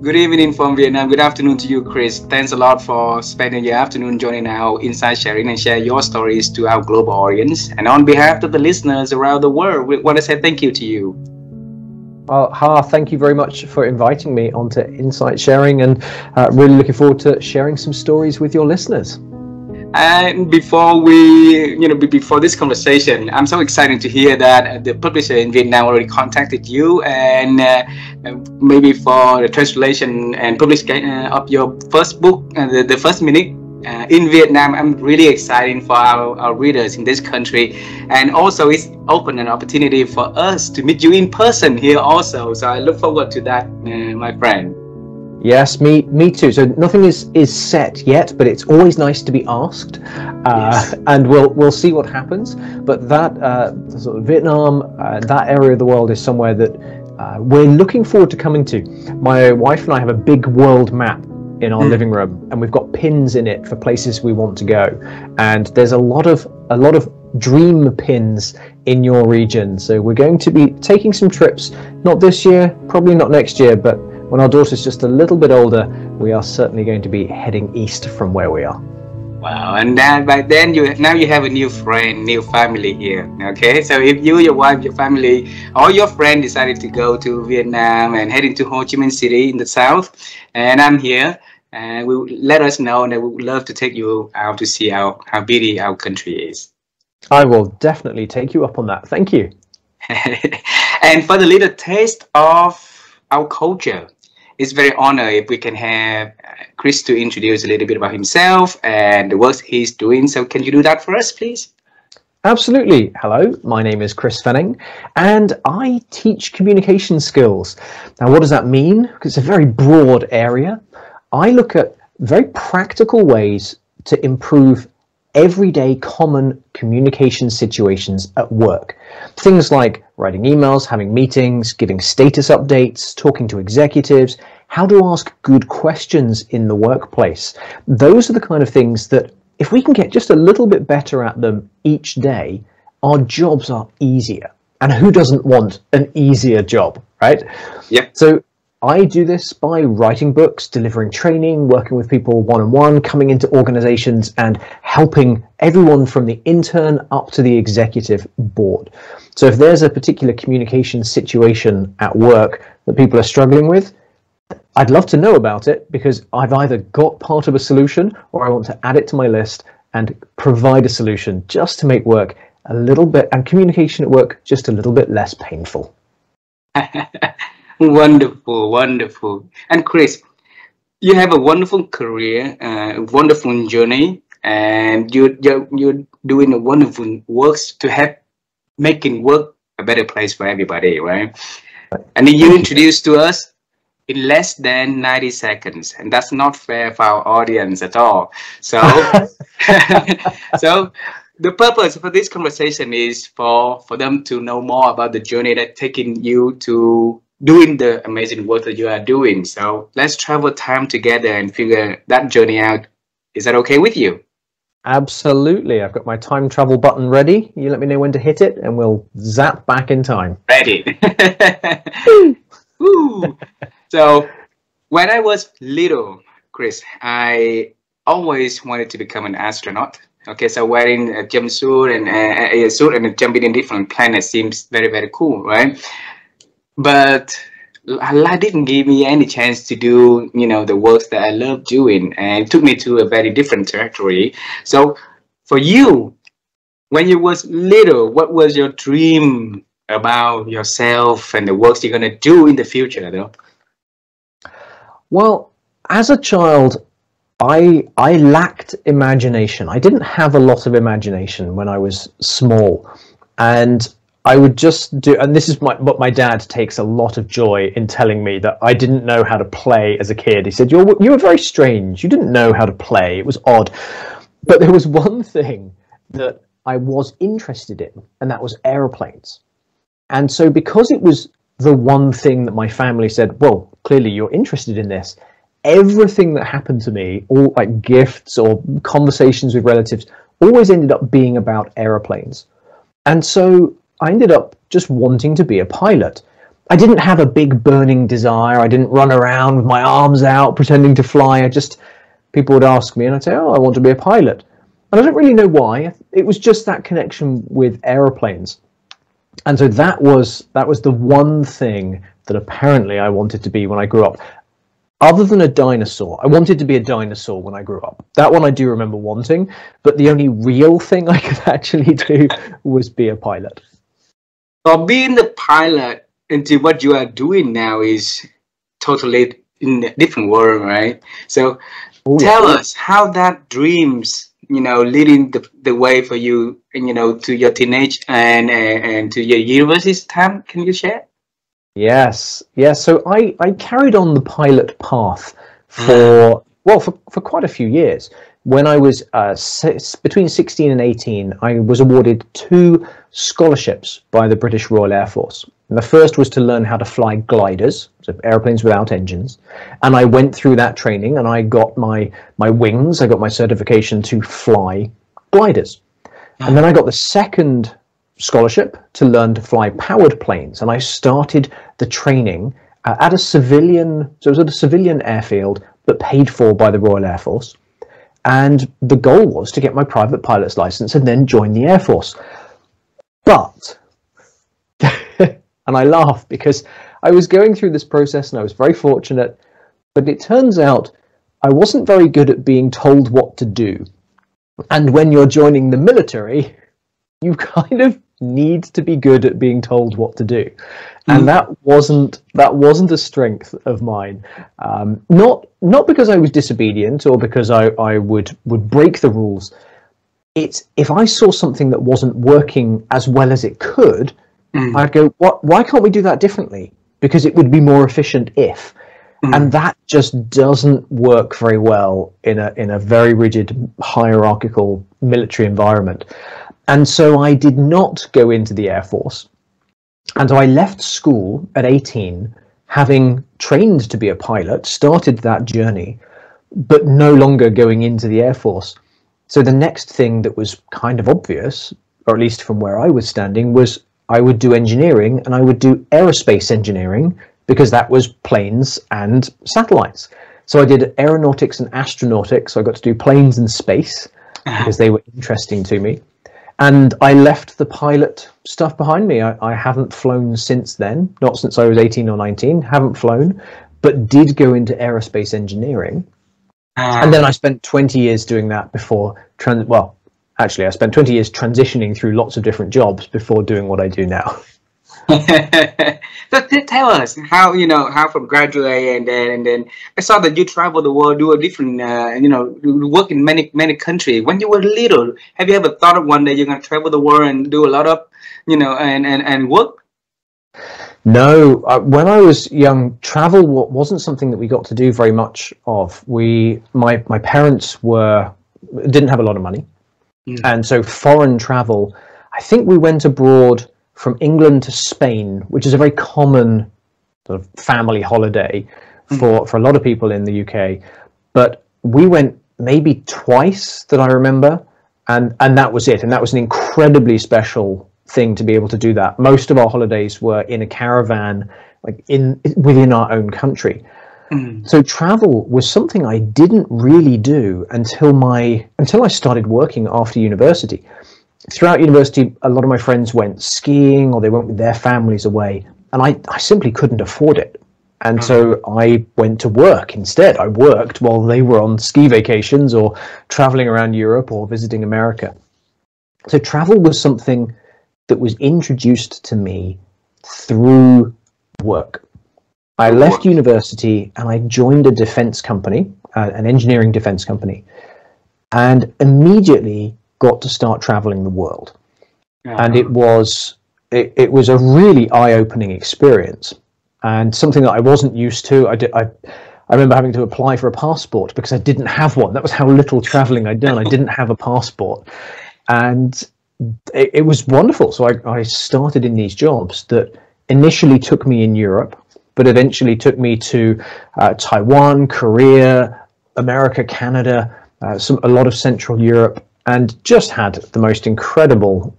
Good evening from Vietnam. Good afternoon to you, Chris. Thanks a lot for spending your afternoon joining our Inside Sharing and share your stories to our global audience. And on behalf of the listeners around the world, we want to say thank you to you. Thank you very much for inviting me onto Insight Sharing, and really looking forward to sharing some stories with your listeners. And before this conversation, I'm so excited to hear that the publisher in Vietnam already contacted you, and maybe for the translation and publication of your first book, the first minute in Vietnam. I'm really excited for our readers in this country, and also it's open an opportunity for us to meet you in person here also. So I look forward to that, my friend. Yes, me too. So nothing is set yet, but it's always nice to be asked, yes. And we'll see what happens. But that sort of Vietnam, that area of the world is somewhere that we're looking forward to coming to. My wife and I have a big world map in our living room, and we've got pins in it for places we want to go. And there's a lot of dream pins in your region. So we're going to be taking some trips, not this year, probably not next year, but when our daughter's just a little bit older, we are certainly going to be heading east from where we are. Wow, and by then you have a new friend, new family here. Okay, so if you, your wife, your family, or your friend decided to go to Vietnam and head into Ho Chi Minh City in the south, and I'm here, and let us know, and we would love to take you out to see how beautiful our country is. I will definitely take you up on that. Thank you. And for the little taste of our culture, it's very honored if we can have Chris to introduce a little bit about himself and the work he's doing. So can you do that for us, please? Absolutely. Hello, my name is Chris Fenning, and I teach communication skills. Now, what does that mean? Because it's a very broad area. I look at very practical ways to improve everyday common communication situations at work. Things like writing emails, having meetings, giving status updates, talking to executives, how to ask good questions in the workplace. Those are the kind of things that if we can get just a little bit better at them each day, our jobs are easier. And who doesn't want an easier job, right? Yeah. So I do this by writing books, delivering training, working with people one-on-one, coming into organizations and helping everyone from the intern up to the executive board. So if there's a particular communication situation at work that people are struggling with, I'd love to know about it, because I've either got part of a solution or I want to add it to my list and provide a solution just to make work a little bit, and communication at work just a little bit less painful. Wonderful, wonderful. And Chris, you have a wonderful career, a wonderful journey, and you're doing a wonderful works to help making work a better place for everybody, right? And then you introduced to us in less than 90 seconds, and that's not fair for our audience at all. So, so the purpose for this conversation is for them to know more about the journey that's taking you to doing the amazing work that you are doing. So let's travel time together and figure that journey out. Is that okay with you? Absolutely. I've got my time travel button ready. You let me know when to hit it and we'll zap back in time. Ready. So when I was little, Chris, I always wanted to become an astronaut. Okay, so wearing a jumpsuit and a suit and jumping in different planets seems very, very cool, right? But life didn't give me any chance to do, the works that I love doing, and it took me to a very different territory. So for you, when you was little, what was your dream about yourself and the works you're going to do in the future, though? Well, as a child, I lacked imagination. I didn't have a lot of imagination when I was small, and I would just do, and this is what my dad takes a lot of joy in telling me, that I didn't know how to play as a kid. He said, you were very strange. You didn't know how to play. It was odd. But there was one thing that I was interested in, and that was aeroplanes. And so because it was the one thing that my family said, well, clearly you're interested in this, everything that happened to me, all like gifts or conversations with relatives, always ended up being about aeroplanes. And so I ended up just wanting to be a pilot. I didn't have a big burning desire. I didn't run around with my arms out pretending to fly. People would ask me and I'd say, oh, I want to be a pilot. And I don't really know why. It was just that connection with aeroplanes. And so that was the one thing that apparently I wanted to be when I grew up. Other than a dinosaur, I wanted to be a dinosaur when I grew up. That one I do remember wanting, but the only real thing I could actually do was be a pilot. Well, being the pilot into what you are doing now is totally in a different world, right? So tell us how that dreams, leading the way for you, to your teenage and to your university time. Can you share? Yes. So I carried on the pilot path for quite a few years. When I was between 16 and 18, I was awarded 2 scholarships by the British Royal Air Force. And the first was to learn how to fly gliders, so airplanes without engines. And I went through that training and I got my wings, I got my certification to fly gliders. And then I got the second scholarship to learn to fly powered planes, and I started the training at a civilian airfield, but paid for by the Royal Air Force. And the goal was to get my private pilot's license and then join the Air Force. But, and I laugh because I was going through this process and I was very fortunate, but it turns out I wasn't very good at being told what to do. And when you're joining the military, you kind of need to be good at being told what to do, and that wasn't a strength of mine. Not because I was disobedient or because I would break the rules. It's if I saw something that wasn't working as well as it could, I'd go, why can't we do that differently? Because it would be more efficient if. And that just doesn't work very well in a very rigid hierarchical military environment. And so I did not go into the Air Force. And so I left school at 18, having trained to be a pilot, started that journey, but no longer going into the Air Force. So the next thing that was kind of obvious, or at least from where I was standing, was I would do engineering, and I would do aerospace engineering, because that was planes and satellites. So I did aeronautics and astronautics. So I got to do planes and space because they were interesting to me. And I left the pilot stuff behind me. I haven't flown since then, not since I was 18 or 19, haven't flown, but did go into aerospace engineering. And then I spent 20 years doing that before, I spent 20 years transitioning through lots of different jobs before doing what I do now. So tell us how from graduate and then I saw that you travel the world, do a different work in many countries. When you were little, have you ever thought of one day you're going to travel the world and do a lot of and work? No, when I was young, travel wasn't something that we got to do very much of. My parents didn't have a lot of money, and so foreign travel. I think we went abroad from England to Spain, which is a very common sort of family holiday for a lot of people in the UK. But we went maybe twice that I remember, and that was it. And that was an incredibly special thing to be able to do that. Most of our holidays were in a caravan, like within our own country. So travel was something I didn't really do until I started working after university. Throughout university, a lot of my friends went skiing or they went with their families away, and I simply couldn't afford it. And so I went to work instead. I worked while they were on ski vacations or traveling around Europe or visiting America. So travel was something that was introduced to me through work. I left university and I joined a defense company, an engineering defense company, and immediately got to start traveling the world. And it was a really eye-opening experience, and something that I wasn't used to. I remember having to apply for a passport because I didn't have one. That was how little traveling I'd done. I didn't have a passport, and it was wonderful. So I started in these jobs that initially took me in Europe, but eventually took me to Taiwan, Korea, America, Canada, a lot of Central Europe, and just had the most incredible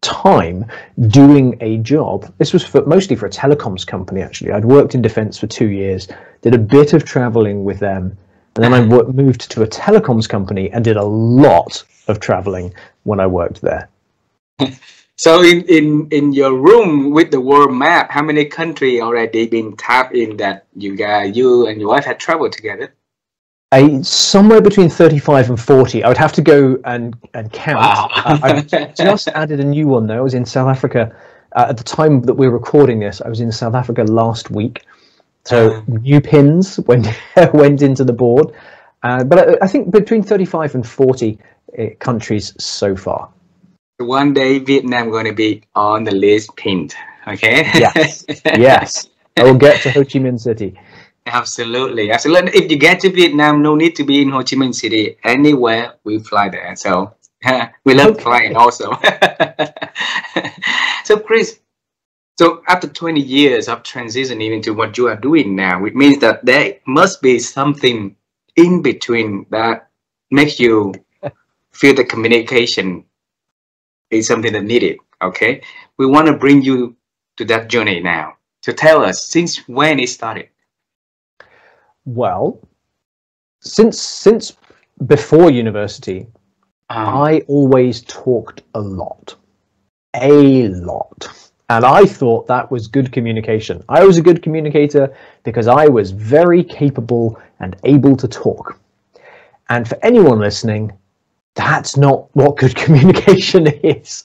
time doing a job. This was mostly for a telecoms company, actually. I'd worked in defense for 2 years, did a bit of traveling with them, and then I moved to a telecoms company and did a lot of traveling when I worked there. So in your room with the world map, how many countries already been tapped in that you and your wife had traveled together? Somewhere between 35 and 40. I would have to go and count. Wow. I've just added a new one though. I was in South Africa at the time that we're recording this. I was in South Africa last week, so new pins went into the board. But I think between 35 and 40 countries so far. One day Vietnam going to be on the list pinned. Okay. Yes. Yes. I will get to Ho Chi Minh City. Absolutely. If you get to Vietnam, no need to be in Ho Chi Minh City. Anywhere we fly there. So we love flying also. So Chris, so after 20 years of transitioning into what you are doing now, it means that there must be something in between that makes you feel the communication is something that needed. Okay, we want to bring you to that journey now. So tell us, since when it started? Well, since before university, I always talked a lot, and I thought that was good communication. I was a good communicator because I was very capable and able to talk. And for anyone listening, that's not what good communication is.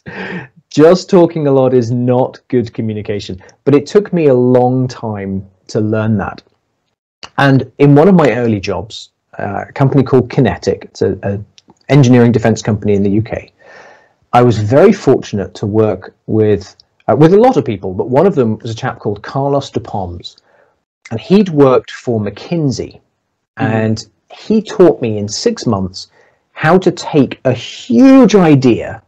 Just talking a lot is not good communication. But it took me a long time to learn that. And in one of my early jobs, a company called Kinetic, it's an engineering defense company in the UK, I was very fortunate to work with a lot of people, but one of them was a chap called Carlos de Poms, and he'd worked for McKinsey, and he taught me in 6 months how to take a huge idea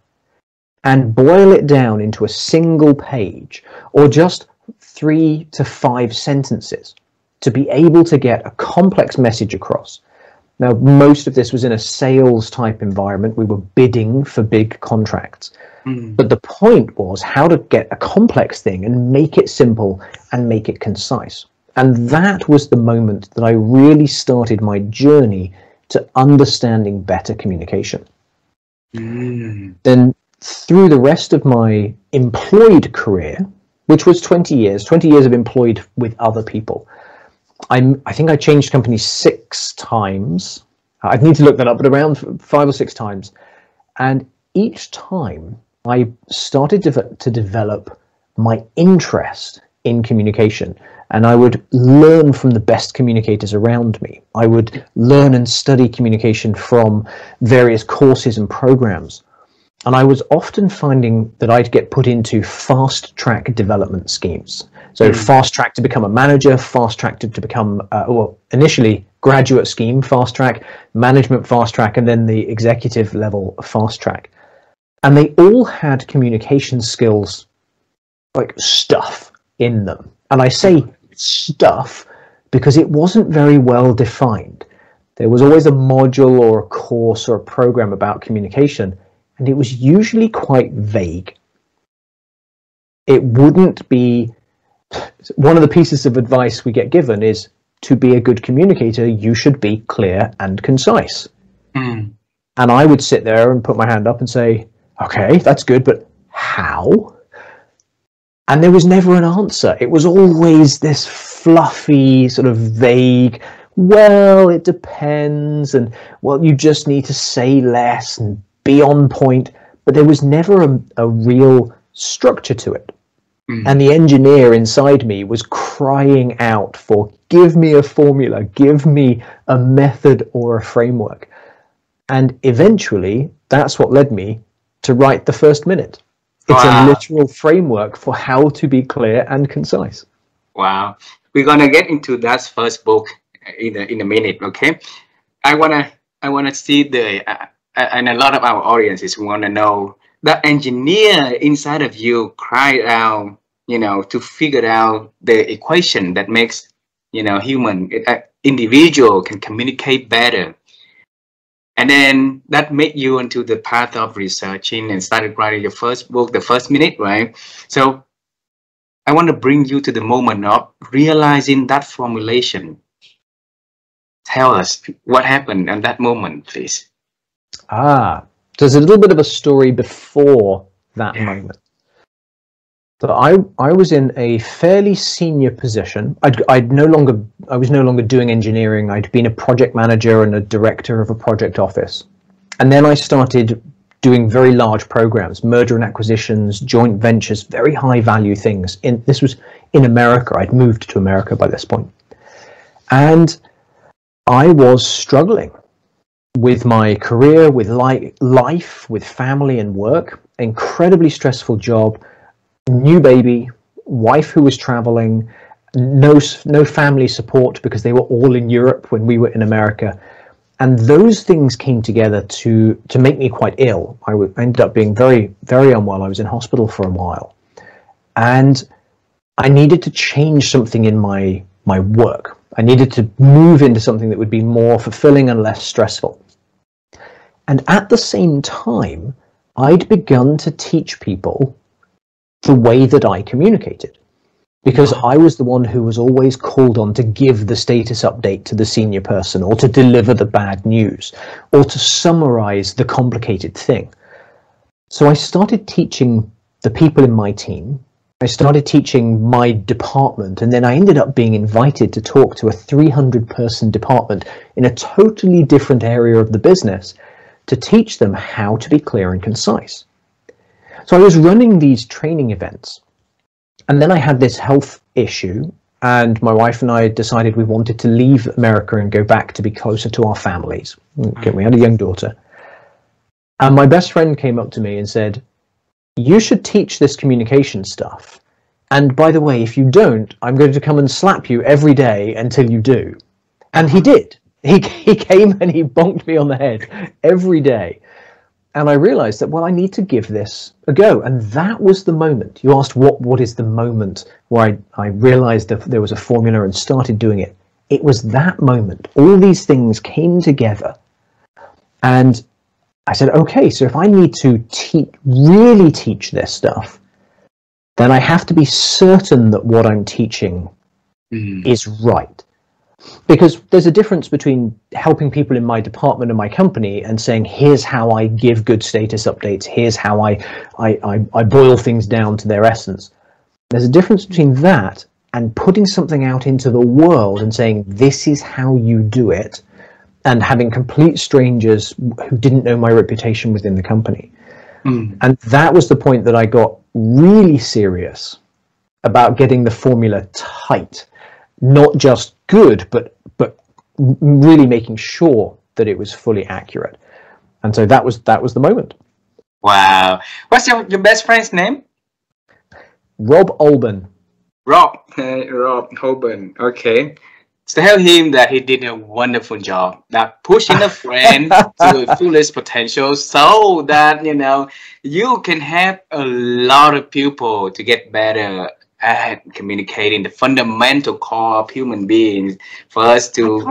and boil it down into a single page or just 3 to 5 sentences to be able to get a complex message across. Now, most of this was in a sales type environment. We were bidding for big contracts. But the point was how to get a complex thing and make it simple and make it concise. And that was the moment that I really started my journey to understanding better communication. Then through the rest of my employed career, which was 20 years of employed with other people, I think I changed companies 6 times. I'd need to look that up, but around 5 or 6 times. And each time I started to develop my interest in communication, and I would learn from the best communicators around me. I would learn and study communication from various courses and programs. And I was often finding that I'd get put into fast track development schemes. So fast track to become a manager, fast track to become, initially graduate scheme, fast track, management fast track, and then the executive level fast track. And they all had communication skills, like stuff in them. And I say stuff because it wasn't very well defined. There was always a module or a course or a program about communication, and it was usually quite vague. It wouldn't be, one of the pieces of advice we get given is to be a good communicator, you should be clear and concise. And I would sit there and put my hand up and say, okay, that's good, but how? And there was never an answer. It was always this fluffy, sort of vague, well, it depends, and well, you just need to say less and be on point, but there was never a real structure to it. And the engineer inside me was crying out for, give me a formula, give me a method or a framework. And eventually, that's what led me to write the First Minute. It's a literal framework for how to be clear and concise. Wow. We're gonna get into that first book in a minute, okay? I wanna see and a lot of our audiences want to know that engineer inside of you cried out, to figure out the equation that makes, human individual can communicate better. And then that made you into the path of researching and started writing your first book, The First Minute, right? So I want to bring you to the moment of realizing that formulation. Tell us what happened at that moment, please. There's a little bit of a story before that moment. So I was in a fairly senior position. I was no longer doing engineering. I'd been a project manager and a director of a project office. And then I started doing very large programs, merger and acquisitions, joint ventures, very high value things. This was in America. I'd moved to America by this point. And I was struggling with my career, with life, with family and work. Incredibly stressful job. New baby, wife who was traveling, no family support because they were all in Europe when we were in America. And those things came together to make me quite ill. I ended up being very, very unwell. I was in hospital for a while. And I needed to change something in my work. I needed to move into something that would be more fulfilling and less stressful. And at the same time, I'd begun to teach people the way that I communicated, because I was the one who was always called on to give the status update to the senior person, or to deliver the bad news, or to summarize the complicated thing. So I started teaching the people in my team. I started teaching my department, and then I ended up being invited to talk to a 300-person department in a totally different area of the business to teach them how to be clear and concise. So I was running these training events, and then I had this health issue, and my wife and I decided we wanted to leave America and go back to be closer to our families. Okay, we had a young daughter. And my best friend came up to me and said, "You should teach this communication stuff. And by the way, if you don't, I'm going to come and slap you every day until you do." And he did. He came and he bonked me on the head every day. And I realized that, well, I need to give this a go. And that was the moment. You asked what is the moment where I realized that there was a formula and started doing it. It was that moment. All these things came together. And I said, okay, so if I need to really teach this stuff, then I have to be certain that what I'm teaching is right. Because there's a difference between helping people in my department and my company and saying, here's how I give good status updates, here's how I boil things down to their essence. There's a difference between that and putting something out into the world and saying, this is how you do it, and having complete strangers who didn't know my reputation within the company. And that was the point that I got really serious about getting the formula tight. Not just good, but really making sure that it was fully accurate. And so that was the moment. Wow. What's your best friend's name? Rob Olben. Rob Olben. Okay. Tell him that he did a wonderful job, that pushing a friend to the fullest potential, so that you can help a lot of people to get better at communicating, the fundamental core of human beings, for us to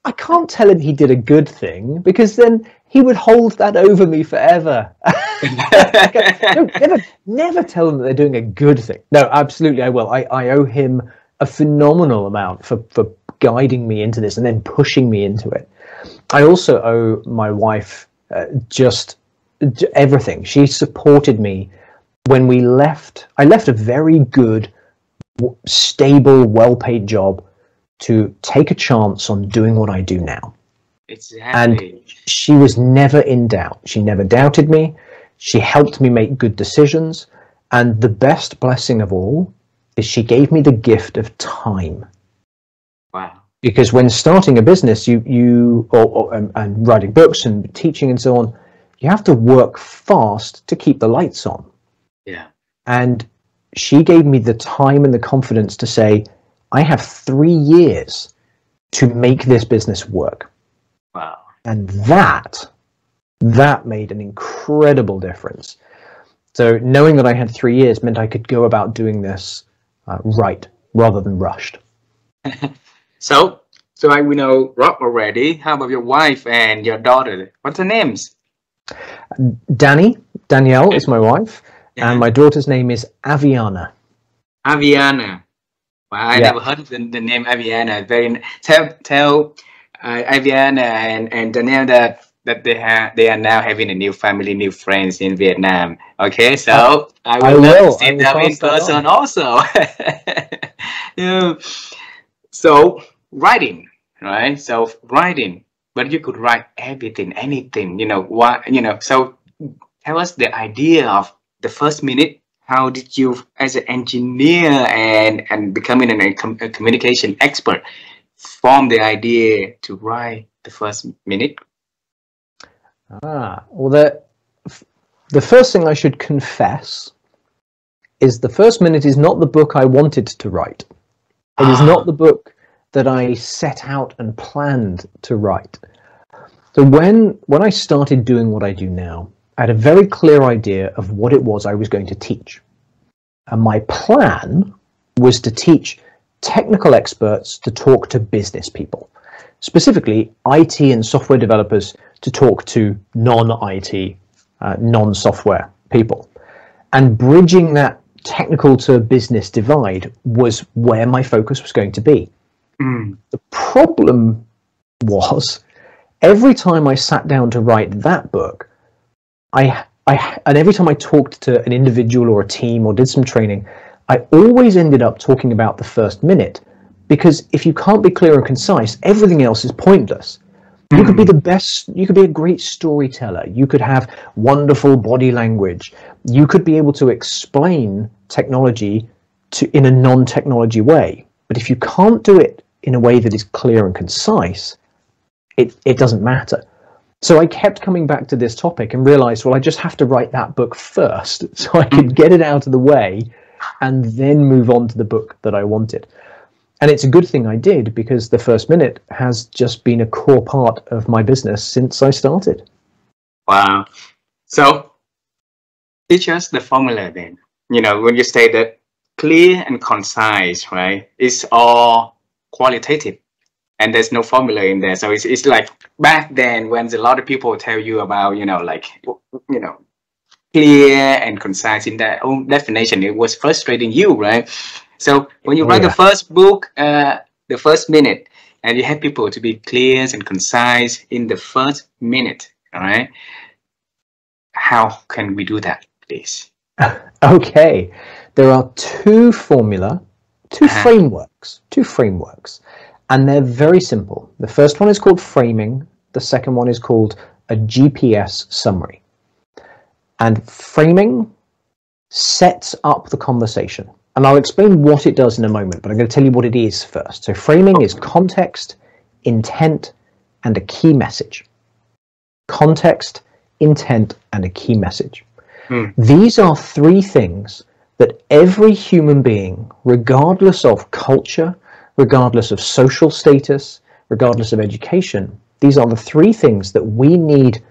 I can't tell him he did a good thing, because then he would hold that over me forever. No, never tell them that they're doing a good thing. No, absolutely I will. I owe him a phenomenal amount for guiding me into this and then pushing me into it. I also owe my wife just everything. She supported me when we left. I left a very good, stable, well-paid job to take a chance on doing what I do now. Exactly. And she was never in doubt. She never doubted me. She helped me make good decisions. And the best blessing of all is she gave me the gift of time. Wow. Because when starting a business, and writing books and teaching and so on, you have to work fast to keep the lights on. Yeah. And she gave me the time and the confidence to say, I have 3 years to make this business work. Wow. And that made an incredible difference. So knowing that I had 3 years meant I could go about doing this right rather than rushed. So So I will know Rob already. How about your wife and your daughter? What's her names? Danielle is my wife, and Yeah. my daughter's name is Aviana. Aviana. Wow, I Yeah. never heard of the name Aviana. Tell Aviana and Danielle that they are now having a new family, new friends in Vietnam. Okay, so I I would love to will. I see will them in pass that person on. also. Yeah. So writing, right? So writing, but you could write everything, anything. What? So tell us the idea of the first minute. How did you, as an engineer and becoming a communication expert, form the idea to write the first minute? Well, the first thing I should confess is the first minute is not the book I wanted to write. It is not the book that I set out and planned to write. So when I started doing what I do now, I had a very clear idea of what it was I was going to teach. And my plan was to teach technical experts to talk to business people, specifically IT and software developers to talk to non-IT, non-software people. And bridging that technical to business divide was where my focus was going to be. The problem was every time I sat down to write that book, and every time I talked to an individual or a team or did some training, I always ended up talking about the first minute, because if you can't be clear and concise, everything else is pointless. You could be the best, you could be a great storyteller, you could have wonderful body language, you could be able to explain technology in a non-technology way. But if you can't do it in a way that is clear and concise, it doesn't matter. So I kept coming back to this topic and realized, well, I just have to write that book first so I could get it out of the way and then move on to the book that I wanted. And it's a good thing I did, because the first minute has just been a core part of my business since I started. Wow. So teach us the formula then. When you say that clear and concise, right? It's all qualitative. And there's no formula in there. So it's like back then when a lot of people tell you about, clear and concise in their own definition, it was frustrating you, right? So when you write the first book, the first minute, and you have people to be clear and concise in the first minute, all right? How can we do that, please? Okay, there are two frameworks, and they're very simple. The first one is called framing. The second one is called a GPS summary. And framing sets up the conversation. And I'll explain what it does in a moment, but I'm going to tell you what it is first. So framing is context, intent, and a key message. Context, intent, and a key message. These are three things that every human being, regardless of culture, regardless of social status, regardless of education, these are the three things that we need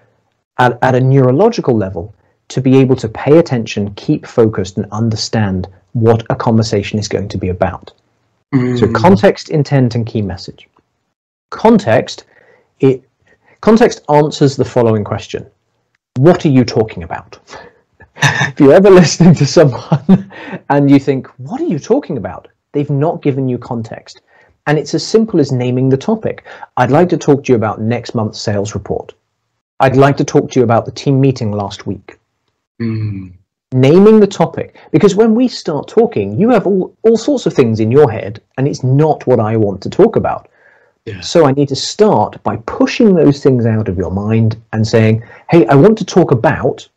at a neurological level to be able to pay attention, keep focused, and understand what a conversation is going to be about. So context, intent, and key message. Context answers the following question: what are you talking about? If you're ever listening to someone and you think, what are you talking about? They've not given you context. And it's as simple as naming the topic. I'd like to talk to you about next month's sales report. I'd like to talk to you about the team meeting last week. Naming the topic, because when we start talking, you have all sorts of things in your head, and it's not what I want to talk about. So I need to start by pushing those things out of your mind and saying, hey, I want to talk about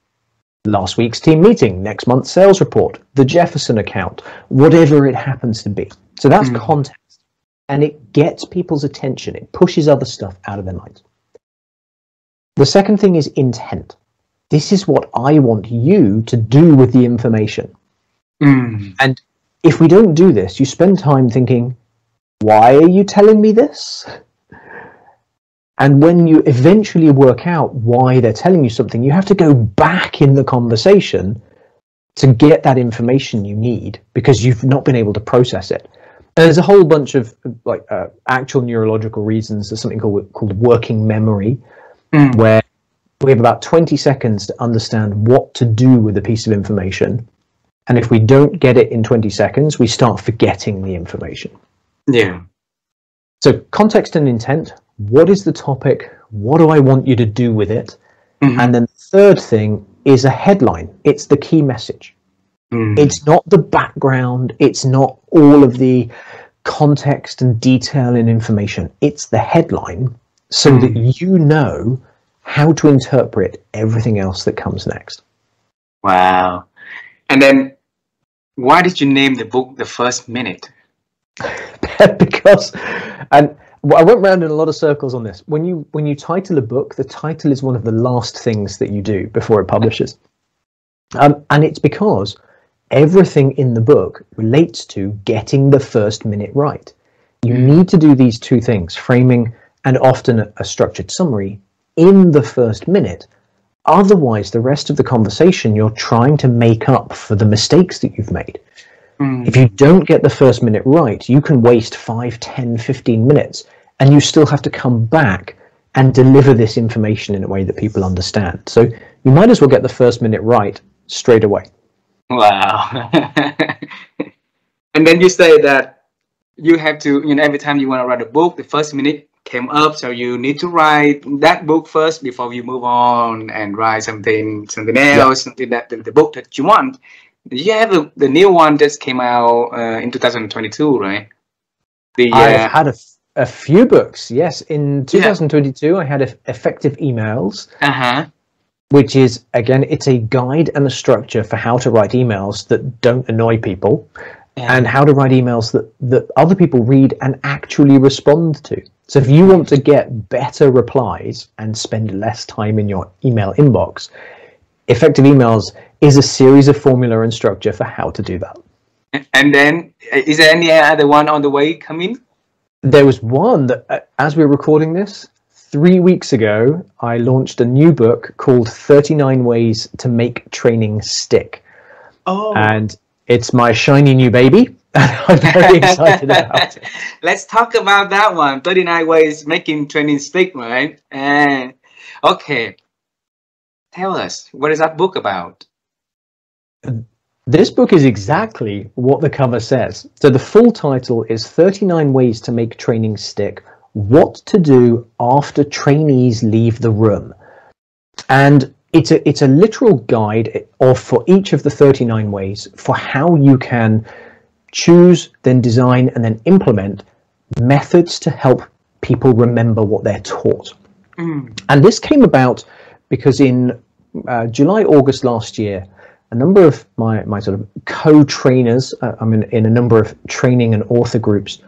last week's team meeting, next month's sales report, the Jefferson account, whatever it happens to be. So that's context, and it gets people's attention. It pushes other stuff out of their minds. The second thing is intent. This is what I want you to do with the information. And if we don't do this, you spend time thinking, why are you telling me this? And when you eventually work out why they're telling you something, you have to go back in the conversation to get that information you need, because you've not been able to process it. And there's a whole bunch of like actual neurological reasons. There's something called working memory, where we have about 20 seconds to understand what to do with a piece of information. And if we don't get it in 20 seconds, we start forgetting the information. Yeah. So context and intent. What is the topic? What do I want you to do with it? And then the third thing is a headline. It's the key message. It's not the background. It's not all of the context and detail and information. It's the headline, so that you know how to interpret everything else that comes next. Wow. And then why did you name the book The First Minute? Because, and I went round in a lot of circles on this. When you title a book, the title is one of the last things that you do before it publishes. And it's because everything in the book relates to getting the first minute right. You need to do these two things, framing and often a structured summary in the first minute. Otherwise, the rest of the conversation, you're trying to make up for the mistakes that you've made. If you don't get the first minute right, you can waste 5, 10, 15 minutes, and you still have to come back and deliver this information in a way that people understand. So you might as well get the first minute right straight away. Wow. And then you say that you have to, every time you want to write a book, the first minute came up, so you need to write that book first before you move on and write something else, something that the book that you want. You have the new one just came out in 2022, right? I've had a few books, yes. In 2022, I had Effective Emails, which is, again, it's a guide and a structure for how to write emails that don't annoy people, and how to write emails that other people read and actually respond to. So if you want to get better replies and spend less time in your email inbox, Effective Emails is a series of formula and structure for how to do that. And then, is there any other one on the way coming? There was one that, as we're recording this, 3 weeks ago, I launched a new book called 39 Ways to Make Training Stick. Oh. And it's my shiny new baby. And I'm very excited about it. Let's talk about that one. 39 Ways Making Training Stick, right? Okay. Tell us, what is that book about? This book is exactly what the cover says. So the full title is 39 Ways to Make Training Stick, What to Do After Trainees Leave the Room. And it's a literal guide for each of the 39 ways for how you can choose, then design, and then implement methods to help people remember what they're taught. And this came about because in July, August last year, a number of my sort of co-trainers, I'm in a number of training and author groups,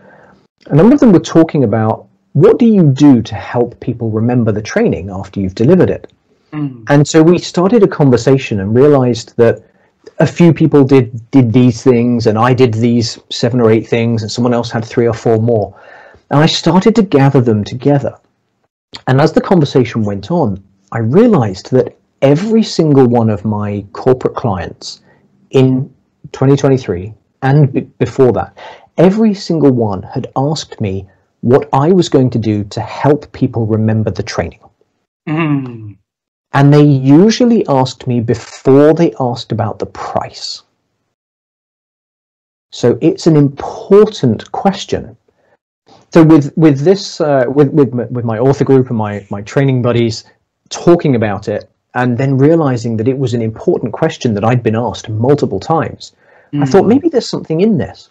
a number of them were talking about, what do you do to help people remember the training after you've delivered it? And so we started a conversation and realized that a few people did these things, and I did these 7 or 8 things, and someone else had 3 or 4 more. And I started to gather them together. And as the conversation went on, I realized that every single one of my corporate clients in 2023 and before that, every single one had asked me what I was going to do to help people remember the training. And they usually asked me before they asked about the price. So it's an important question. So with this, with my author group and my training buddies talking about it, and then realizing that it was an important question that I'd been asked multiple times, I thought maybe there's something in this.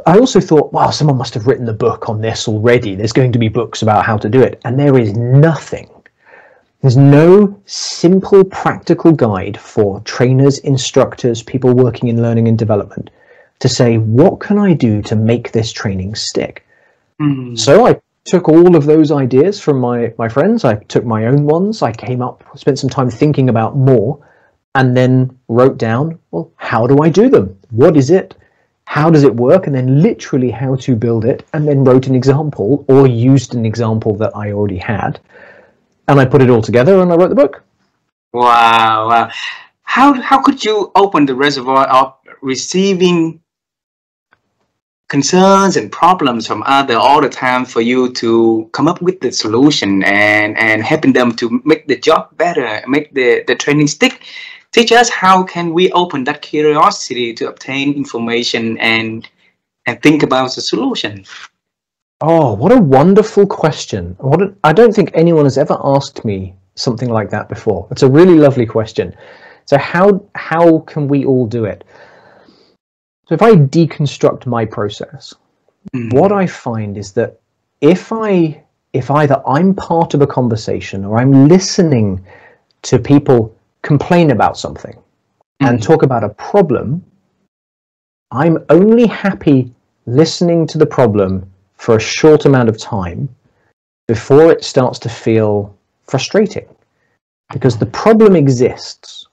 I also thought, wow, someone must have written the book on this already. There's going to be books about how to do it. And there is nothing. There's no simple, practical guide for trainers, instructors, people working in learning and development to say, what can I do to make this training stick? So I took all of those ideas from my friends. I took my own ones. I spent some time thinking about more, and then wrote down, well, how do I do them? What is it? How does it work? And then literally how to build it, and then wrote an example or used an example that I already had. And I put it all together and I wrote the book. Wow. How could you open the reservoir of receiving concerns and problems from other all the time for you to come up with the solution and helping them to make the job better, make the training stick. Teach us how can we open that curiosity to obtain information and think about the solution. Oh, what a wonderful question. I don't think anyone has ever asked me something like that before. It's a really lovely question. So how can we all do it? So if I deconstruct my process, what I find is that if either I'm part of a conversation or I'm listening to people complain about something and talk about a problem, I'm only happy listening to the problem for a short amount of time before it starts to feel frustrating, because the problem exists,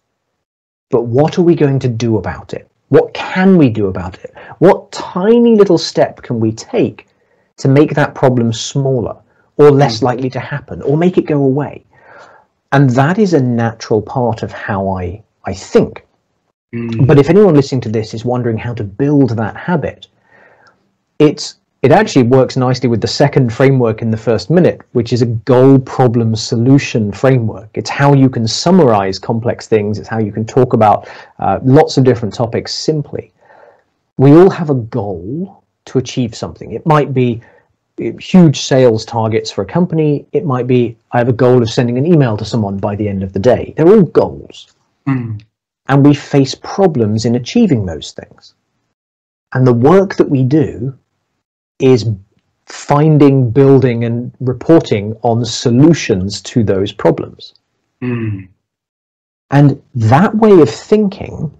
but what are we going to do about it? What can we do about it? What tiny little step can we take to make that problem smaller or less likely to happen or make it go away? And that is a natural part of how I think. But if anyone listening to this is wondering how to build that habit, it actually works nicely with the second framework in the first minute, which is a goal, problem, solution framework. It's how you can summarize complex things. It's how you can talk about lots of different topics simply. We all have a goal to achieve something. It might be huge sales targets for a company. It might be, I have a goal of sending an email to someone by the end of the day. They're all goals. And we face problems in achieving those things. And the work that we do is finding, building, and reporting on solutions to those problems. And that way of thinking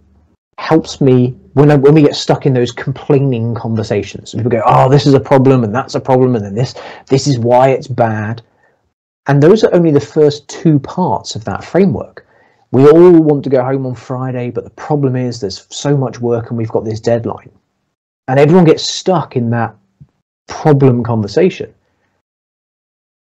helps me when we get stuck in those complaining conversations. People go, oh, this is a problem, and that's a problem, and then this is why it's bad. And those are only the first two parts of that framework. We all want to go home on Friday, but the problem is there's so much work and we've got this deadline. And everyone gets stuck in that problem conversation.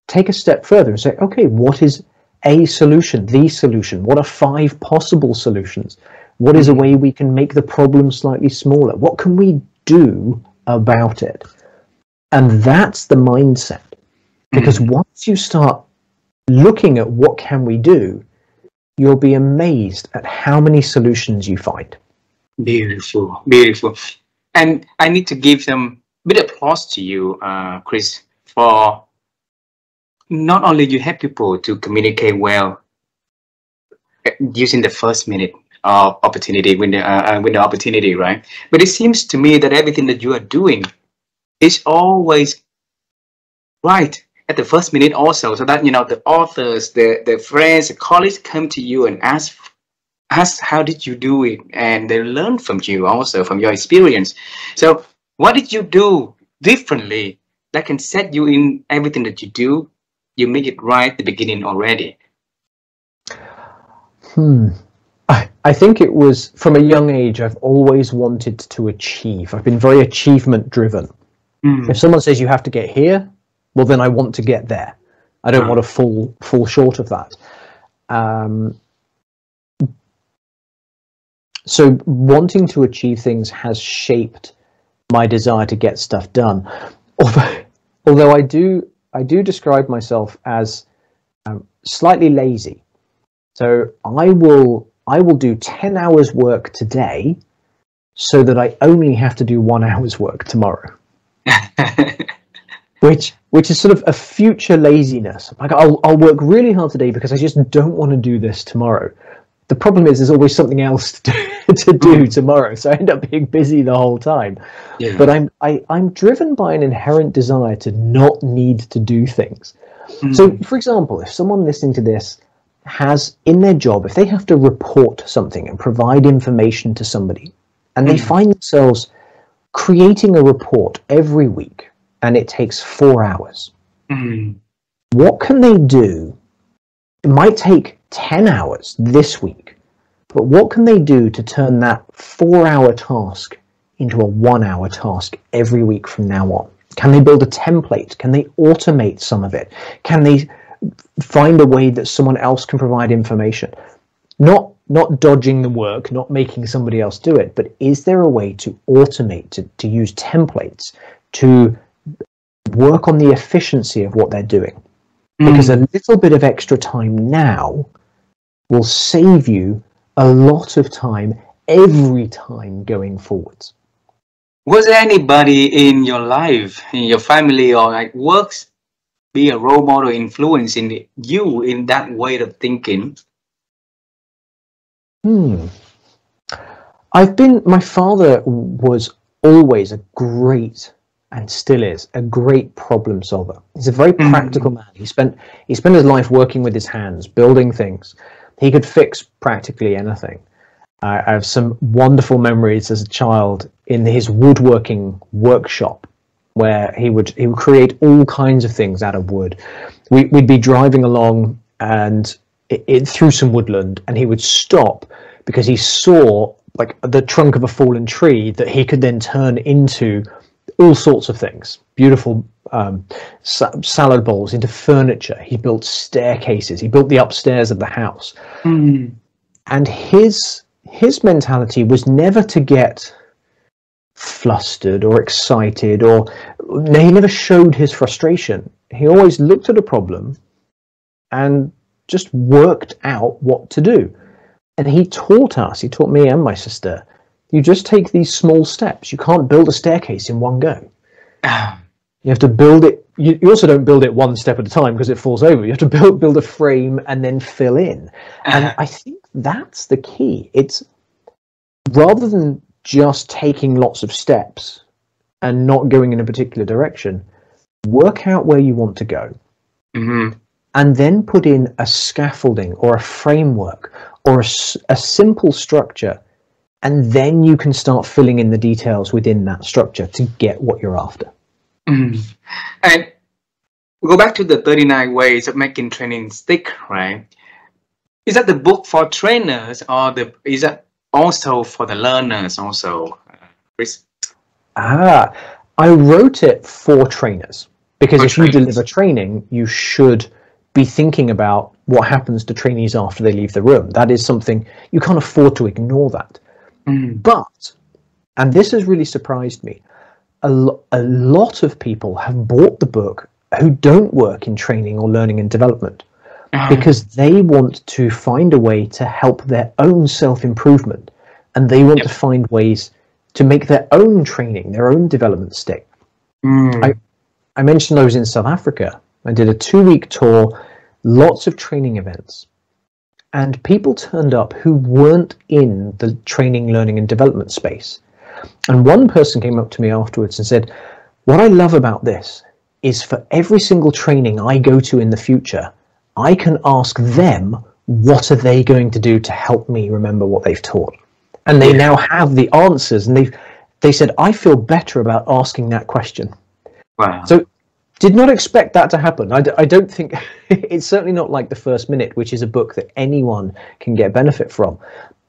Take a step further and say, okay, what is a solution, the solution? What are 5 possible solutions? What is a way we can make the problem slightly smaller? What can we do about it? And that's the mindset. Because once you start looking at what can we do, you'll be amazed at how many solutions you find. Beautiful, beautiful. And I need to give some bit of applause to you, Chris, for not only you help people to communicate well using the first minute of opportunity when the opportunity, right? But it seems to me that everything that you are doing is always right at the first minute also, so that the authors, the friends, the colleagues come to you and ask how did you do it, and they learn from you also, from your experience. So what did you do differently that can set you in everything that you do? You make it right at the beginning already. I think it was from a young age. I've always wanted to achieve. I've been very achievement driven. If someone says you have to get here, well, then I want to get there. I don't want to fall short of that. So wanting to achieve things has shaped my desire to get stuff done. Although I do describe myself as slightly lazy. So I will do 10 hours work today so that I only have to do 1 hour's work tomorrow. which is sort of a future laziness. Like I'll work really hard today because I just don't want to do this tomorrow. The problem is there's always something else to do tomorrow, so I end up being busy the whole time. Yeah. But I'm driven by an inherent desire to not need to do things. So, for example, if someone listening to this has in their job, if they have to report something and provide information to somebody, and they find themselves creating a report every week, and it takes 4 hours, what can they do? It might take 10 hours this week, but what can they do to turn that 4-hour task into a 1-hour task every week from now on? Can they build a template? Can they automate some of it? Can they find a way that someone else can provide information? Not not dodging the work, not making somebody else do it, but is there a way to automate, to use templates, to work on the efficiency of what they're doing? Because a little bit of extra time now will save you a lot of time every time going forwards. Was there anybody in your life, in your family, or like works, be a role model, influence in you in that way of thinking? My father was always a great, and still is, a great problem solver. He's a very practical man. He spent his life working with his hands, building things. He could fix practically anything. I have some wonderful memories as a child in his woodworking workshop, where he would create all kinds of things out of wood. We'd be driving along and through some woodland, and he would stop because he saw like the trunk of a fallen tree that he could then turn into all sorts of things, beautiful salad bowls, into furniture. He built staircases. He built the upstairs of the house. And his mentality was never to get flustered or excited, or he never showed his frustration. He always looked at a problem and just worked out what to do. And he taught me and my sister, you just take these small steps. You can't build a staircase in one go. You have to build it. You also don't build it one step at a time because it falls over. You have to build a frame and then fill in. And I think that's the key. It's rather than just taking lots of steps and not going in a particular direction, work out where you want to go. And then put in a scaffolding or a framework or a simple structure, and then you can start filling in the details within that structure to get what you're after. And go back to the 39 ways of making training stick, right? Is that the book for trainers, or is that also for the learners also, Chris? I wrote it for trainers, because if you deliver training, you should be thinking about what happens to trainees after they leave the room. That is something you can't afford to ignore that. But, and this has really surprised me, a lot of people have bought the book who don't work in training or learning and development, because they want to find a way to help their own self-improvement, and they want to find ways to make their own training, their own development stick. I mentioned I was in South Africa. I did a 2-week tour, lots of training events, and people turned up who weren't in the training, learning and development space. And one person came up to me afterwards and said, what I love about this is for every single training I go to in the future, I can ask them, what are they going to do to help me remember what they've taught? And they now have the answers, and they said, I feel better about asking that question. Wow. So did not expect that to happen. I don't think, it's certainly not like The First Minute, which is a book that anyone can get benefit from.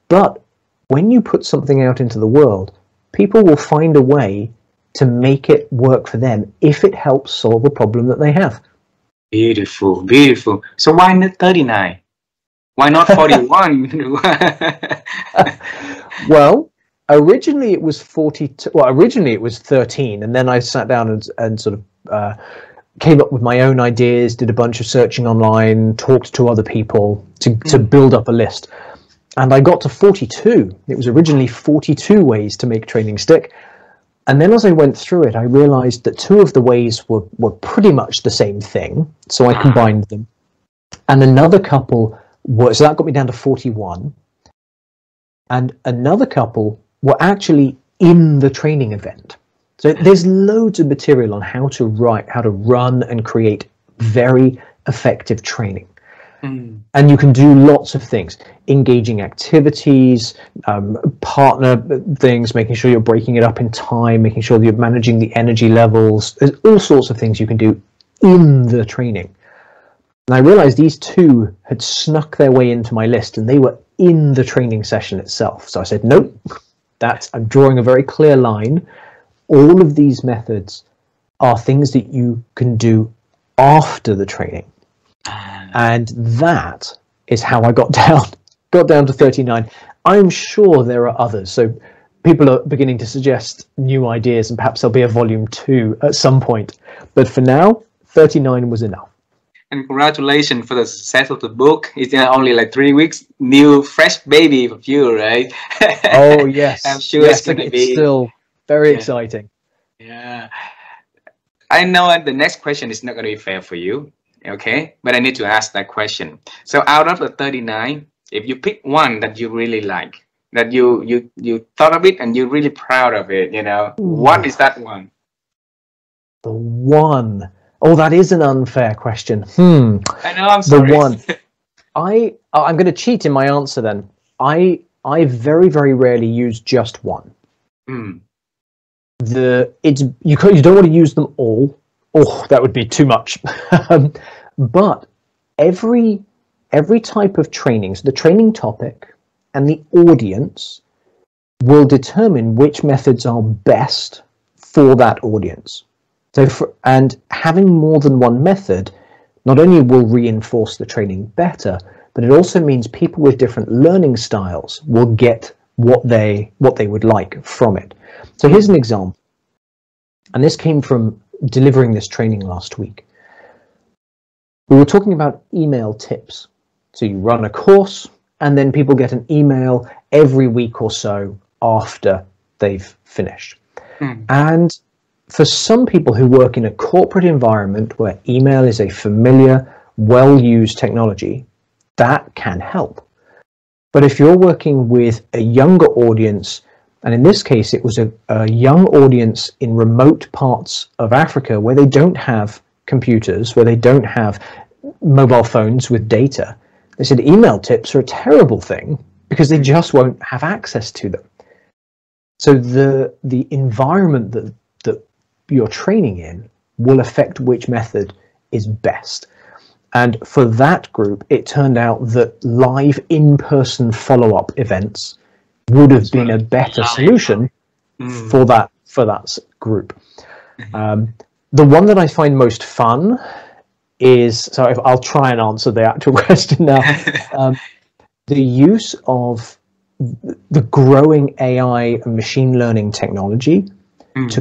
But when you put something out into the world, people will find a way to make it work for them if it helps solve a problem that they have. Beautiful, beautiful. So why not 39? Why not 41? Well, originally it was 42. Well, originally it was 13, and then I sat down and sort of came up with my own ideas, did a bunch of searching online, talked to other people to build up a list. And I got to 42. It was originally 42 ways to make training stick. And then as I went through it, I realized that 2 of the ways were pretty much the same thing. So I combined them. And another couple so that got me down to 41. And another couple were actually in the training event. So there's loads of material on how to run and create very effective training. And you can do lots of things, engaging activities, partner things, making sure you're breaking it up in time, making sure that you're managing the energy levels. There's all sorts of things you can do in the training. And I realized these 2 had snuck their way into my list, and they were in the training session itself. So I said, nope, I'm drawing a very clear line. All of these methods are things that you can do after the training. And that is how I got down got down to 39. I'm sure there are others. So people are beginning to suggest new ideas, and perhaps there'll be a volume 2 at some point. But for now, 39 was enough. And congratulations for the success of the book. It's only like 3 weeks, new fresh baby for you, right? Oh yes, I'm sure yes, it's going to be still very exciting. Yeah, I know that the next question is not going to be fair for you, okay? But I need to ask that question. So out of the 39, if you pick one that you really like, that you thought of it and you're really proud of it, you know, what is that one? The one. Oh, that is an unfair question. I know, I'm sorry. The one. I'm going to cheat in my answer then. I very, very rarely use just one. You don't want to use them all. Oh, that would be too much. But every type of training, so the training topic and the audience will determine which methods are best for that audience. So and having more than one method not only will reinforce the training better, but it also means people with different learning styles will get what they would like from it. So here's an example, and this came from delivering this training last week. We were talking about email tips. So you run a course, and then people get an email every week or so after they've finished. And for some people who work in a corporate environment where email is a familiar, well-used technology, that can help. But if you're working with a younger audience, and in this case, it was a young audience in remote parts of Africa where they don't have computers, where they don't have mobile phones with data, they said email tips are a terrible thing because they just won't have access to them. So the environment that you're training in will affect which method is best. And for that group, it turned out that live in-person follow-up events would have been a better solution for that group. The one that I find most fun is, so I'll try and answer the actual question now. The use of the growing AI and machine learning technology to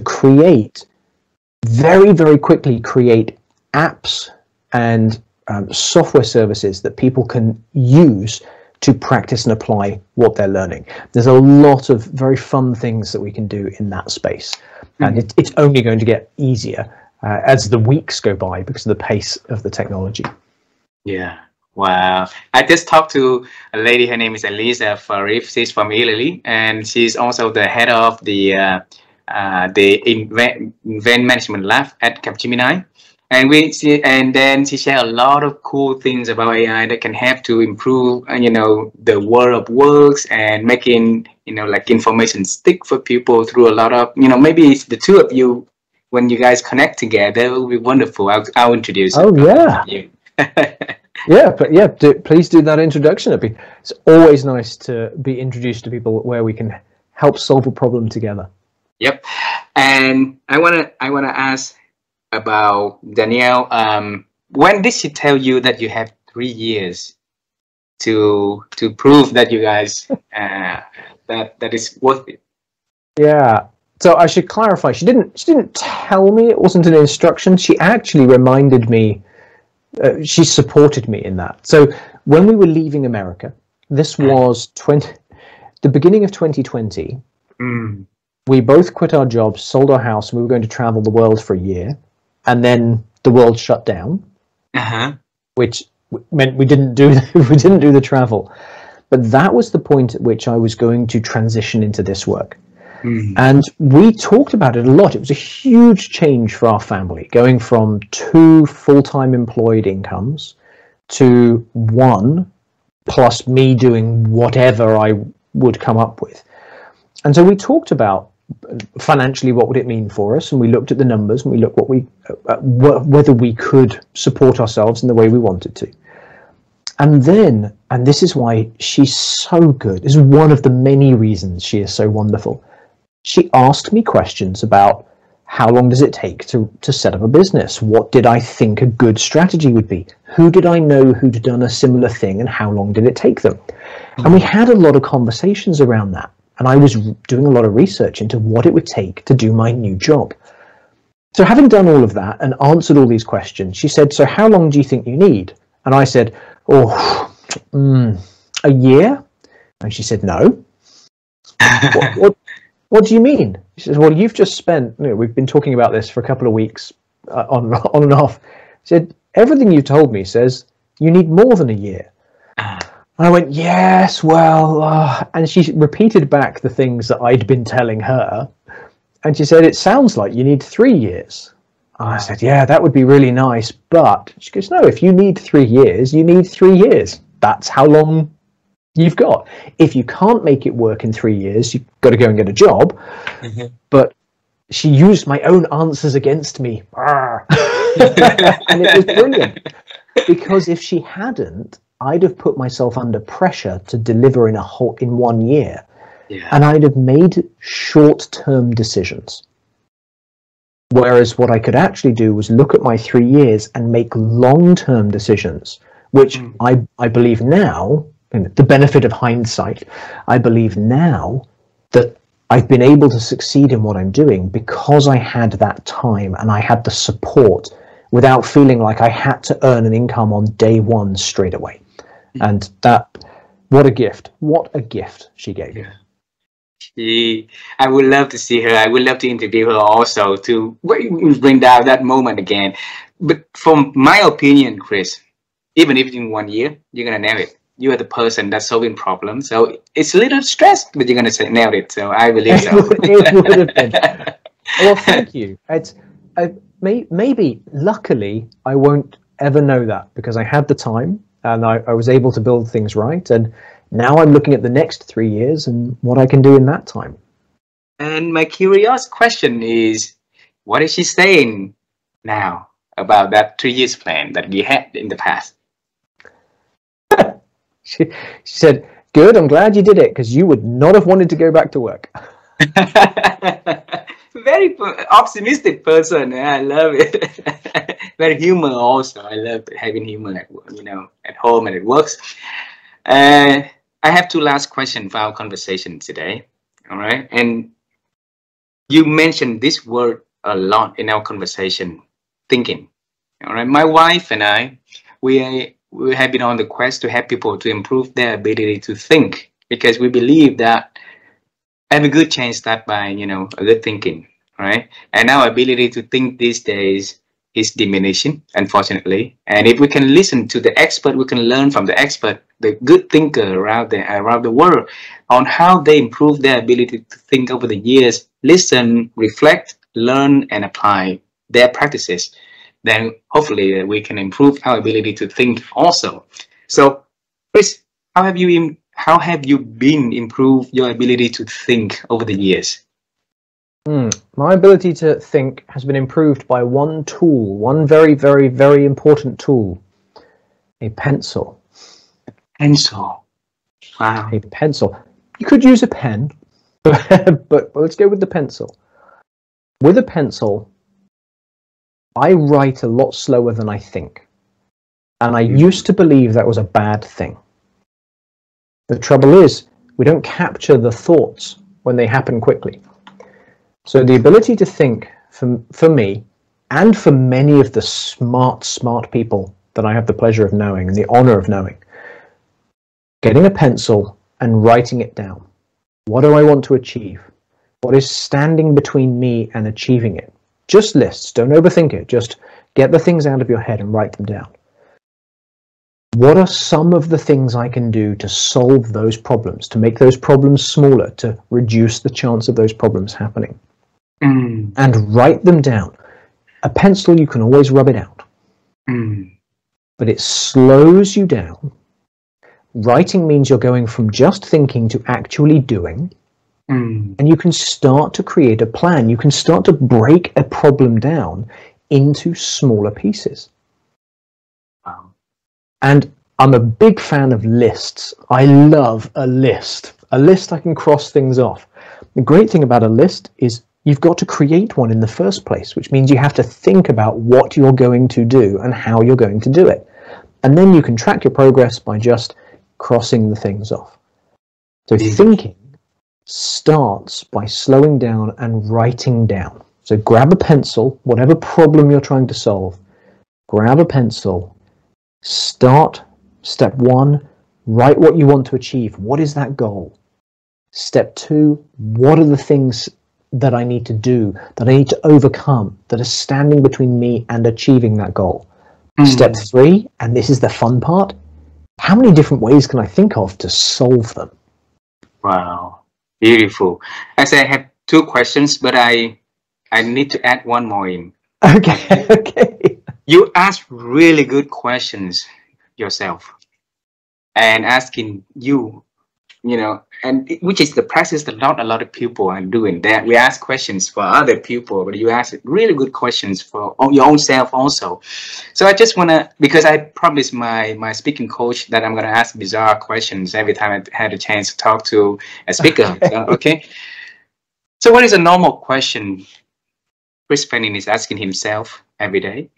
very, very quickly create apps and software services that people can use to practice and apply what they're learning. There's a lot of very fun things that we can do in that space. And it's only going to get easier as the weeks go by because of the pace of the technology. Yeah. Wow. I just talked to a lady, her name is Elisa Farif. She's from Italy, and she's also the head of the event management lab at Capgemini. And then she shared a lot of cool things about AI that can help to improve, the world of works and making, like information stick for people through a lot of, maybe it's the two of you, when you guys connect together, it will be wonderful. I'll introduce you. Please do that introduction. It's always nice to be introduced to people where we can help solve a problem together. Yep. And I wanna ask about Danielle. When did she tell you that you have 3 years to prove that you guys that is worth it? Yeah. So I should clarify. She didn't tell me. It wasn't an instruction. She actually reminded me. She supported me in that. So when we were leaving America, this was the beginning of 2020. We both quit our jobs, sold our house, and we were going to travel the world for a year. And then the world shut down, which meant we didn't do the travel. But that was the point at which I was going to transition into this work. And we talked about it a lot. It was a huge change for our family, going from 2 full-time employed incomes to 1, plus me doing whatever I would come up with. And so we talked about financially what would it mean for us, and we looked at the numbers, and we looked whether we could support ourselves in the way we wanted to. And then, and this is why she's so good, this is one of the many reasons she is so wonderful, she asked me questions about how long does it take to set up a business? What did I think a good strategy would be? Who did I know who'd done a similar thing, and how long did it take them? And we had a lot of conversations around that. And I was doing a lot of research into what it would take to do my new job. So having done all of that and answered all these questions, she said, so how long do you think you need? And I said, a year? And she said, no. What do you mean? She says, well, you've just spent, we've been talking about this for a couple of weeks on and off. She said, everything you told me says you need more than a year. And I went, yes, well, and she repeated back the things that I'd been telling her. And she said, it sounds like you need 3 years. I said, yeah, that would be really nice. But she goes, no, if you need 3 years, you need 3 years. That's how long you've got. If you can't make it work in 3 years, you've got to go and get a job. Mm-hmm. But she used my own answers against me. And it was brilliant. Because if she hadn't, I'd have put myself under pressure to deliver in 1 year. Yeah. And I'd have made short-term decisions. Whereas what I could actually do was look at my 3 years and make long-term decisions, which I believe now, the benefit of hindsight, I believe now that I've been able to succeed in what I'm doing because I had that time and I had the support without feeling like I had to earn an income on day one straight away. And that, what a gift she gave me. I would love to see her. I would love to interview her also to bring down that moment again. But from my opinion, Chris, even if in 1 year, you're going to nail it. You are the person that's solving problems. So it's a little stressed, but you're going to nail it. So I believe so. It would have been. Well, thank you. Maybe, luckily, I won't ever know that because I had the time and I was able to build things right. And now I'm looking at the next 3 years and what I can do in that time. And my curious question is, what is she saying now about that 3 years plan that we had in the past? She said, good, I'm glad you did it because you would not have wanted to go back to work. Very optimistic person. I love it. Very humor also. I love having humor at home and at work. I have two last questions for our conversation today. All right. And you mentioned this word a lot in our conversation, thinking. All right. My wife and I, we have been on the quest to help people to improve their ability to think, because we believe that every good change starts by, a good thinking, right? And our ability to think these days is diminishing, unfortunately. And if we can listen to the expert, we can learn from the expert, the good thinker around the world, on how they improve their ability to think over the years, listen, reflect, learn, and apply their practices. Then hopefully we can improve our ability to think also. So, Chris, how have you been improved your ability to think over the years? My ability to think has been improved by one tool, one very, very, very important tool, a pencil. A pencil. Wow. A pencil. You could use a pen, but let's go with the pencil. With a pencil, I write a lot slower than I think. And I used to believe that was a bad thing. The trouble is, we don't capture the thoughts when they happen quickly. So the ability to think, for me, and for many of the smart people that I have the pleasure of knowing and the honor of knowing, getting a pencil and writing it down. What do I want to achieve? What is standing between me and achieving it? Just lists, don't overthink it. Just get the things out of your head and write them down. What are some of the things I can do to solve those problems, to make those problems smaller, to reduce the chance of those problems happening? And write them down. A pencil, you can always rub it out. But it slows you down. Writing means you're going from just thinking to actually doing. And you can start to create a plan. You can start to break a problem down into smaller pieces. Wow. And I'm a big fan of lists. I love a list. A list I can cross things off. The great thing about a list is you've got to create one in the first place, which means you have to think about what you're going to do and how you're going to do it. And then you can track your progress by just crossing the things off. So thinking starts by slowing down and writing down. So grab a pencil, whatever problem you're trying to solve, grab a pencil, start step 1, write what you want to achieve. What is that goal? Step 2, what are the things that I need to do, that I need to overcome, that are standing between me and achieving that goal? Step 3, and this is the fun part, how many different ways can I think of to solve them? Wow, beautiful. Actually, I have 2 questions, but I need to add one more in. Okay. You ask really good questions yourself, and asking and which is the practice that not a lot of people are doing. That we ask questions for other people, but you ask really good questions for your own self also. So I just wanna, because I promised my speaking coach that I'm gonna ask bizarre questions every time I had a chance to talk to a speaker. Okay. So what is a normal question Chris Fenning is asking himself every day?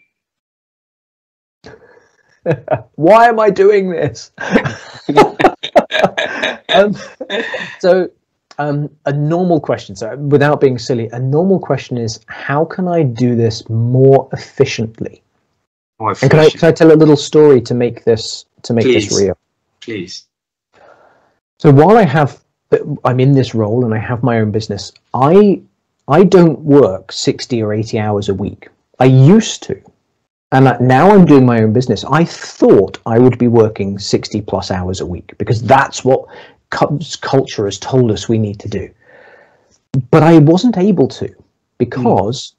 Why am I doing this? A normal question, so without being silly, a normal question is, how can I do this more efficiently? More efficient. And can I tell a little story to make this real? Please. So while I'm in this role and I have my own business, I don't work 60 or 80 hours a week. I used to. And now I'm doing my own business. I thought I would be working 60 plus hours a week because that's what culture has told us we need to do. But I wasn't able to because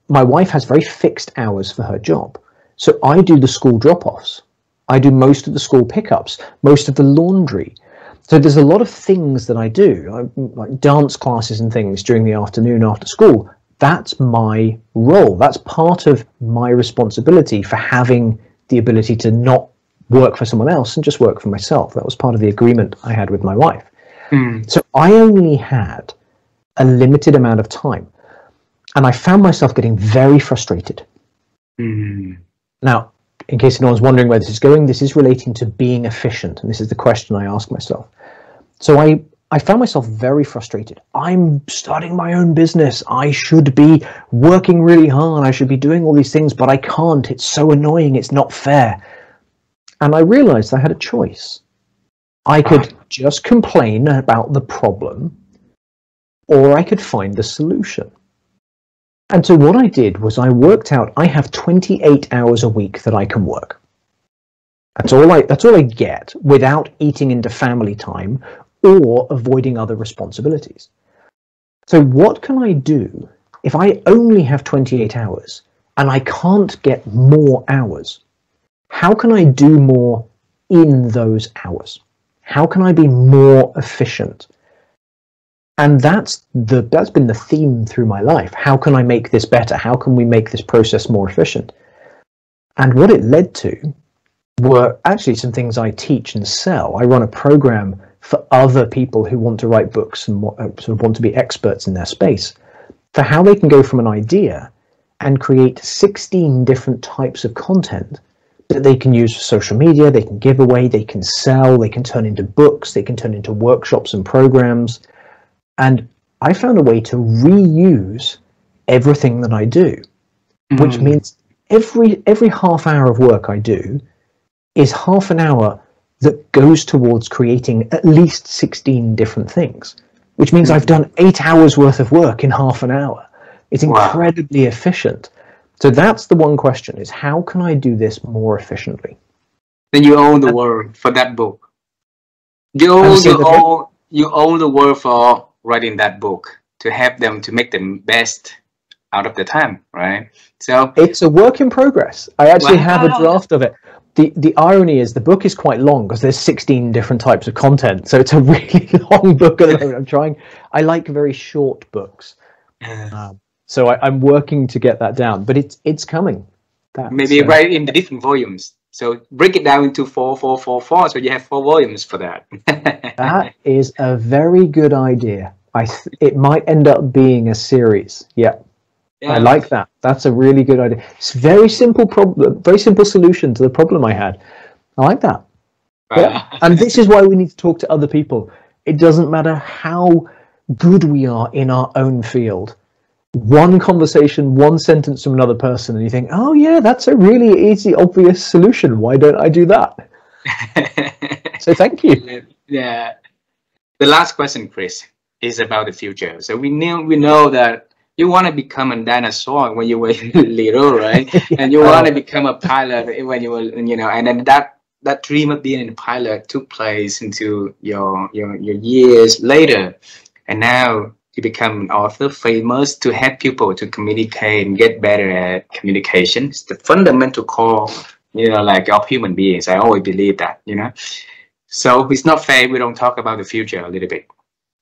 my wife has very fixed hours for her job. So I do the school drop-offs. I do most of the school pickups, most of the laundry. So there's a lot of things that I do, like dance classes and things during the afternoon after school. That's my role. That's part of my responsibility for having the ability to not work for someone else and just work for myself. That was part of the agreement I had with my wife. So I only had a limited amount of time, and I found myself getting very frustrated. Now, in case anyone's wondering where this is going, this is relating to being efficient, and this is the question I ask myself. So I found myself very frustrated. I'm starting my own business. I should be working really hard. I should be doing all these things, but I can't. It's so annoying. It's not fair. And I realized I had a choice. I could just complain about the problem, or I could find the solution. And so what I did was I worked out I have 28 hours a week that I can work. That's all I get without eating into family time or avoiding other responsibilities. So what can I do if I only have 28 hours and I can't get more hours? How can I do more in those hours? How can I be more efficient? And that's been the theme through my life. How can I make this better? How can we make this process more efficient? And what it led to were actually some things I teach and sell. I run a program for other people who want to write books and sort of want to be experts in their space, for how they can go from an idea and create 16 different types of content that they can use for social media, they can give away, they can sell, they can turn into books, they can turn into workshops and programs. And I found a way to reuse everything that I do, which means every half hour of work I do is half an hour that goes towards creating at least 16 different things, which means I've done 8 hours worth of work in half an hour. It's incredibly efficient. So that's the one question, is how can I do this more efficiently? Then you own the world for that book. You own the world for writing that book, to help them to make the best out of the time, right? So it's a work in progress. I actually have a draft of it. The irony is the book is quite long because there's 16 different types of content. So it's a really long book at the moment. I like very short books. So I'm working to get that down, but it's coming. Maybe write in the different volumes. So break it down into 4, so you have 4 volumes for that. That is a very good idea. It might end up being a series. Yeah. I like that. That's a really good idea. It's a very simple problem, very simple solution to the problem I had. I like that. Yeah. And this is why we need to talk to other people. It doesn't matter how good we are in our own field. One conversation, one sentence from another person, and you think, oh yeah, that's a really easy, obvious solution. Why don't I do that? So thank you. Yeah. The last question, Chris, is about the future. So we know that you want to become a dinosaur when you were little, right? Yeah. And you want to become a pilot when you were, and then that dream of being a pilot took place into your years later, and now you become an author, famous to help people to communicate and get better at communication. It's the fundamental core, like of human beings. I always believe that, So it's not fair we don't talk about the future a little bit.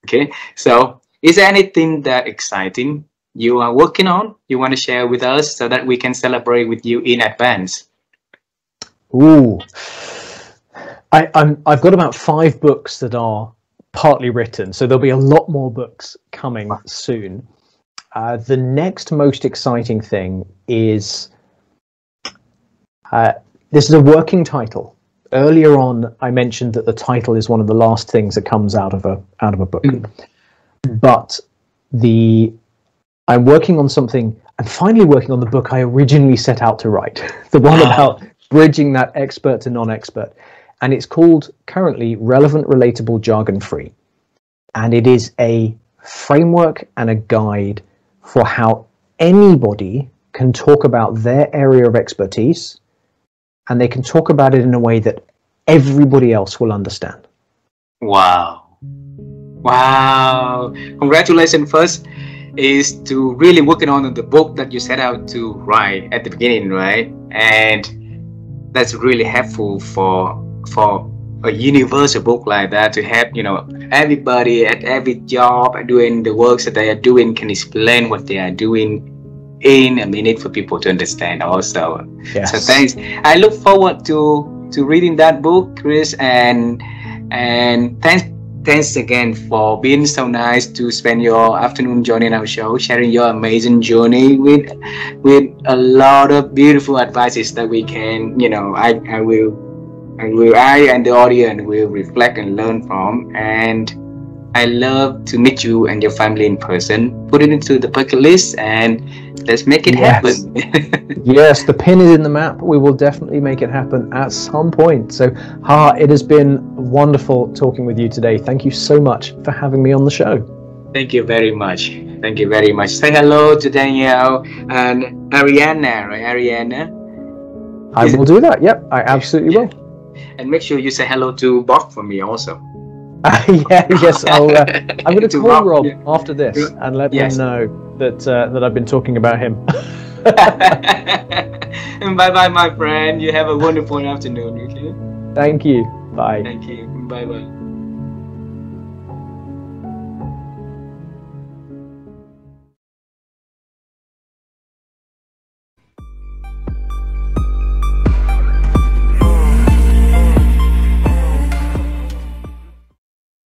Okay, so is there anything that exciting you are working on you want to share with us so that we can celebrate with you in advance? Ooh, I've got about 5 books that are partly written, so there'll be a lot more books coming soon. The next most exciting thing is this is a working title. Earlier on, I mentioned that the title is one of the last things that comes out of a book. But I'm working on something. I'm finally working on the book I originally set out to write, the one about bridging that expert to non-expert. And it's called currently Relevant, Relatable, Jargon Free. And it is a framework and a guide for how anybody can talk about their area of expertise, and they can talk about it in a way that everybody else will understand. Wow. Congratulations first is to really working on the book that you set out to write at the beginning, right? And that's really helpful for a universal book like that to help, everybody at every job doing the works that they are doing can explain what they are doing in a minute for people to understand also. Yes. So thanks. I look forward to reading that book, Chris, and thanks again for being so nice to spend your afternoon joining our show, sharing your amazing journey with a lot of beautiful advices that we can, I and the audience will reflect and learn from. And I love to meet you and your family in person. Put it into the bucket list and let's make it happen. Yes, the pin is in the map. We will definitely make it happen at some point. So, it has been wonderful talking with you today. Thank you so much for having me on the show. Thank you very much. Thank you very much. Say hello to Danielle and Ariana, right? Ariana? I will do that. Yep, I absolutely will. And make sure you say hello to Bob for me also. Yes, I'm going to call Rob after this and let him know that I've been talking about him. And bye-bye, my friend. You have a wonderful afternoon, okay? Thank you. Bye. Thank you. Bye-bye.